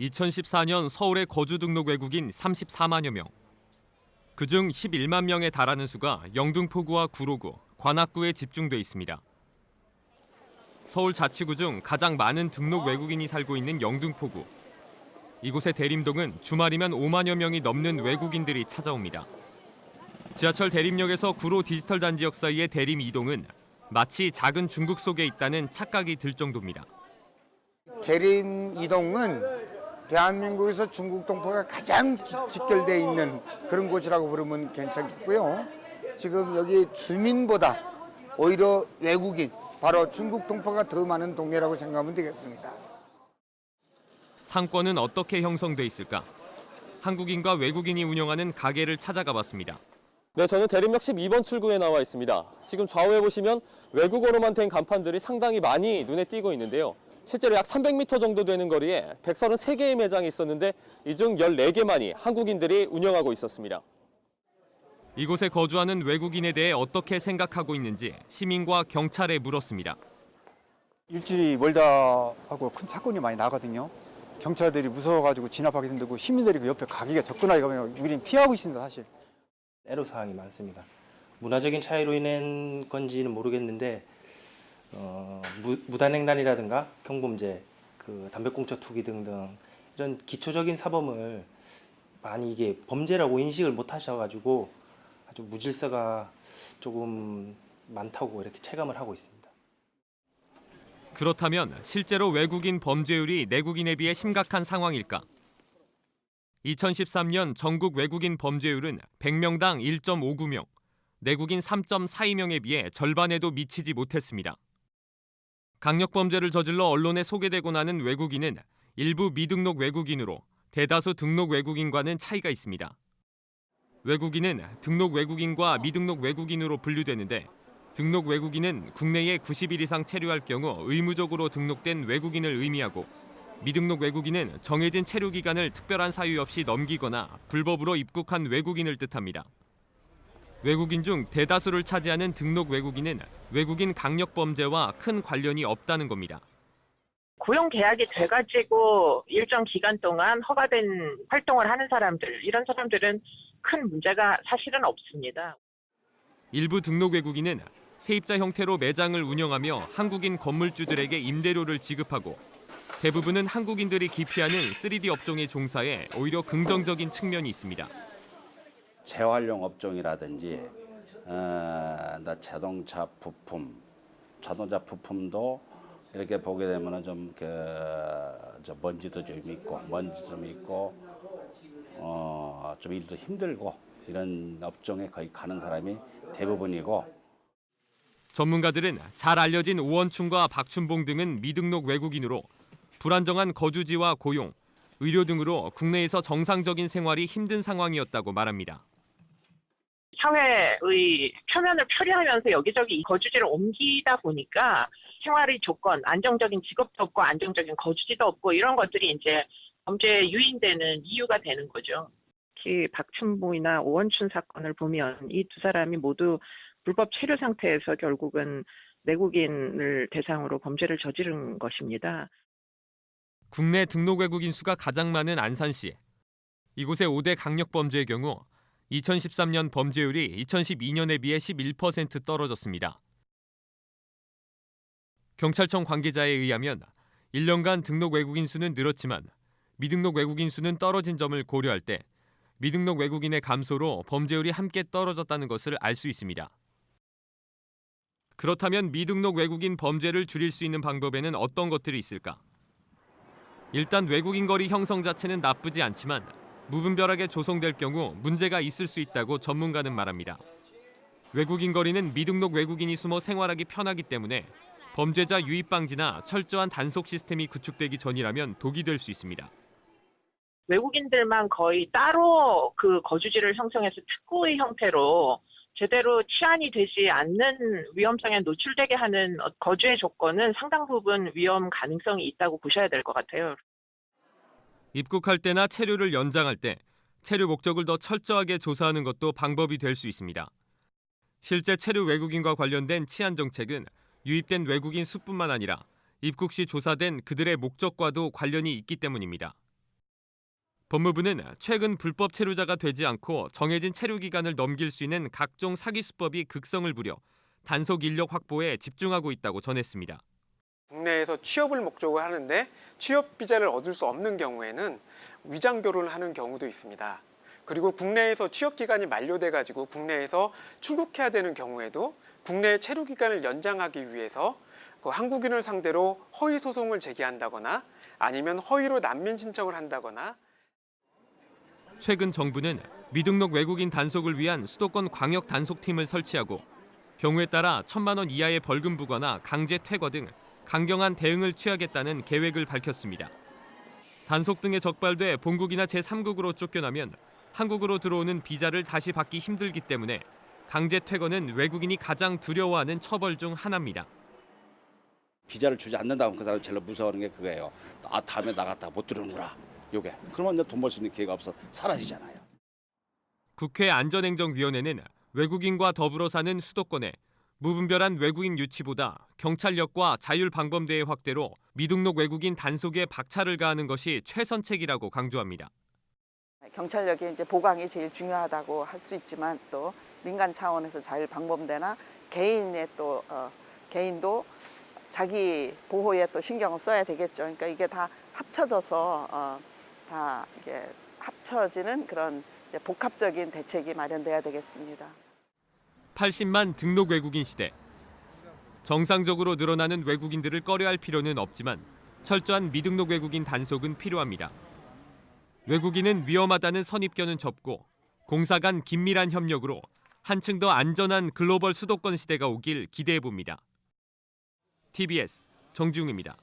2014년 서울의 거주 등록 외국인 34만여 명. 그중 11만 명에 달하는 수가 영등포구와 구로구, 관악구에 집중돼 있습니다. 서울 자치구 중 가장 많은 등록 외국인이 살고 있는 영등포구. 이곳의 대림동은 주말이면 5만여 명이 넘는 외국인들이 찾아옵니다. 지하철 대림역에서 구로 디지털 단지역 사이의 대림 이동은 마치 작은 중국 속에 있다는 착각이 들 정도입니다. 대림 이동은 대한민국에서 중국 동포가 가장 직결돼 있는 그런 곳이라고 부르면 괜찮겠고요. 지금 여기 주민보다 오히려 외국인, 바로 중국 동포가 더 많은 동네라고 생각하면 되겠습니다. 상권은 어떻게 형성돼 있을까? 한국인과 외국인이 운영하는 가게를 찾아가 봤습니다. 네, 저는 대림역 12번 출구에 나와 있습니다. 지금 좌우에 보시면 외국어로만 된 간판들이 상당히 많이 눈에 띄고 있는데요. 실제로 약 300m 정도 되는 거리에 133개의 매장이 있었는데 이 중 14개만이 한국인들이 운영하고 있었습니다. 이곳에 거주하는 외국인에 대해 어떻게 생각하고 있는지 시민과 경찰에 물었습니다. 일주일이 멀다 하고 큰 사건이 많이 나거든요. 경찰들이 무서워가지고 진압하기 힘들고 시민들이 그 옆에 가기가 접근하기가 우리는 피하고 있습니다, 사실. 애로사항이 많습니다. 문화적인 차이로 인한 건지는 모르겠는데 무단횡단이라든가 경범죄, 담배꽁초 투기 등등 이런 기초적인 사범을 많이 이게 범죄라고 인식을 못 하셔가지고 아주 무질서가 조금 많다고 이렇게 체감을 하고 있습니다. 그렇다면 실제로 외국인 범죄율이 내국인에 비해 심각한 상황일까? 2013년 전국 외국인 범죄율은 100명당 1.59명, 내국인 3.42명에 비해 절반에도 미치지 못했습니다. 강력범죄를 저질러 언론에 소개되고 나는 외국인은 일부 미등록 외국인으로 대다수 등록 외국인과는 차이가 있습니다. 외국인은 등록 외국인과 미등록 외국인으로 분류되는데 등록 외국인은 국내에 90일 이상 체류할 경우 의무적으로 등록된 외국인을 의미하고 미등록 외국인은 정해진 체류 기간을 특별한 사유 없이 넘기거나 불법으로 입국한 외국인을 뜻합니다. 외국인 중 대다수를 차지하는 등록 외국인은 외국인 강력범죄와 큰 관련이 없다는 겁니다. 고용 계약이 돼가지고 일정 기간 동안 허가된 활동을 하는 사람들, 이런 사람들은 큰 문제가 사실은 없습니다. 일부 등록 외국인은 세입자 형태로 매장을 운영하며 한국인 건물주들에게 임대료를 지급하고 대부분은 한국인들이 기피하는 3D 업종에 종사해 오히려 긍정적인 측면이 있습니다. 재활용 업종이라든지 자동차 부품도 이렇게 보게 되면 좀 먼지도 좀 있고 좀 일도 힘들고 이런 업종에 거의 가는 사람이 대부분이고. 전문가들은 잘 알려진 오원춘과 박춘봉 등은 미등록 외국인으로 불안정한 거주지와 고용, 의료 등으로 국내에서 정상적인 생활이 힘든 상황이었다고 말합니다. 사회의 표면을 표리하면서 여기저기 거주지를 옮기다 보니까 생활의 조건, 안정적인 직업도 없고 안정적인 거주지도 없고 이런 것들이 이제 범죄에 유인되는 이유가 되는 거죠. 특히 박춘봉이나 오원춘 사건을 보면 이 두 사람이 모두 불법 체류 상태에서 결국은 내국인을 대상으로 범죄를 저지른 것입니다. 국내 등록 외국인 수가 가장 많은 안산시. 이곳의 5대 강력범죄의 경우 2013년 범죄율이 2012년에 비해 11% 떨어졌습니다. 경찰청 관계자에 의하면 1년간 등록 외국인 수는 늘었지만 미등록 외국인 수는 떨어진 점을 고려할 때 미등록 외국인의 감소로 범죄율이 함께 떨어졌다는 것을 알 수 있습니다. 그렇다면 미등록 외국인 범죄를 줄일 수 있는 방법에는 어떤 것들이 있을까? 일단 외국인 거리 형성 자체는 나쁘지 않지만 무분별하게 조성될 경우 문제가 있을 수 있다고 전문가는 말합니다. 외국인 거리는 미등록 외국인이 숨어 생활하기 편하기 때문에 범죄자 유입 방지나 철저한 단속 시스템이 구축되기 전이라면 독이 될 수 있습니다. 외국인들만 거의 따로 그 거주지를 형성해서 특구의 형태로 제대로 치안이 되지 않는 위험성에 노출되게 하는 거주의 조건은 상당 부분 위험 가능성이 있다고 보셔야 될 것 같아요. 입국할 때나 체류를 연장할 때 체류 목적을 더 철저하게 조사하는 것도 방법이 될 수 있습니다. 실제 체류 외국인과 관련된 치안 정책은 유입된 외국인 수뿐만 아니라 입국 시 조사된 그들의 목적과도 관련이 있기 때문입니다. 법무부는 최근 불법 체류자가 되지 않고 정해진 체류 기간을 넘길 수 있는 각종 사기 수법이 극성을 부려 단속 인력 확보에 집중하고 있다고 전했습니다. 국내에서 취업을 목적으로 하는데 취업 비자를 얻을 수 없는 경우에는 위장 결혼을 하는 경우도 있습니다. 그리고 국내에서 취업 기간이 만료돼 가지고 국내에서 출국해야 되는 경우에도 국내 체류 기간을 연장하기 위해서 그 한국인을 상대로 허위 소송을 제기한다거나 아니면 허위로 난민 신청을 한다거나. 최근 정부는 미등록 외국인 단속을 위한 수도권 광역 단속팀을 설치하고 경우에 따라 1,000만 원 이하의 벌금 부과나 강제 퇴거 등 강경한 대응을 취하겠다는 계획을 밝혔습니다. 단속 등에 적발돼 본국이나 제3국으로 쫓겨나면 한국으로 들어오는 비자를 다시 받기 힘들기 때문에 강제 퇴거는 외국인이 가장 두려워하는 처벌 중 하나입니다. 비자를 주지 않는다면 그 사람 제일 무서워하는 게 그거예요. 아, 다음에 나갔다 못 들어오는구나. 요게. 그러면 돈 벌 수 있는 기회가 없어 사라지잖아요. 국회 안전행정위원회는 외국인과 더불어 사는 수도권에 무분별한 외국인 유치보다 경찰력과 자율방범대의 확대로 미등록 외국인 단속에 박차를 가하는 것이 최선책이라고 강조합니다. 경찰력의 이제 보강이 제일 중요하다고 할 수 있지만 또 민간 차원에서 자율방범대나 개인의 또 개인도 자기 보호에 또 신경을 써야 되겠죠. 그러니까 이게 다 합쳐져서 다 이게 합쳐지는 그런 이제 복합적인 대책이 마련돼야 되겠습니다. 80만 등록 외국인 시대. 정상적으로 늘어나는 외국인들을 꺼려할 필요는 없지만 철저한 미등록 외국인 단속은 필요합니다. 외국인은 위험하다는 선입견은 접고 공사 간 긴밀한 협력으로 한층 더 안전한 글로벌 수도권 시대가 오길 기대해 봅니다. TBS 정중입니다.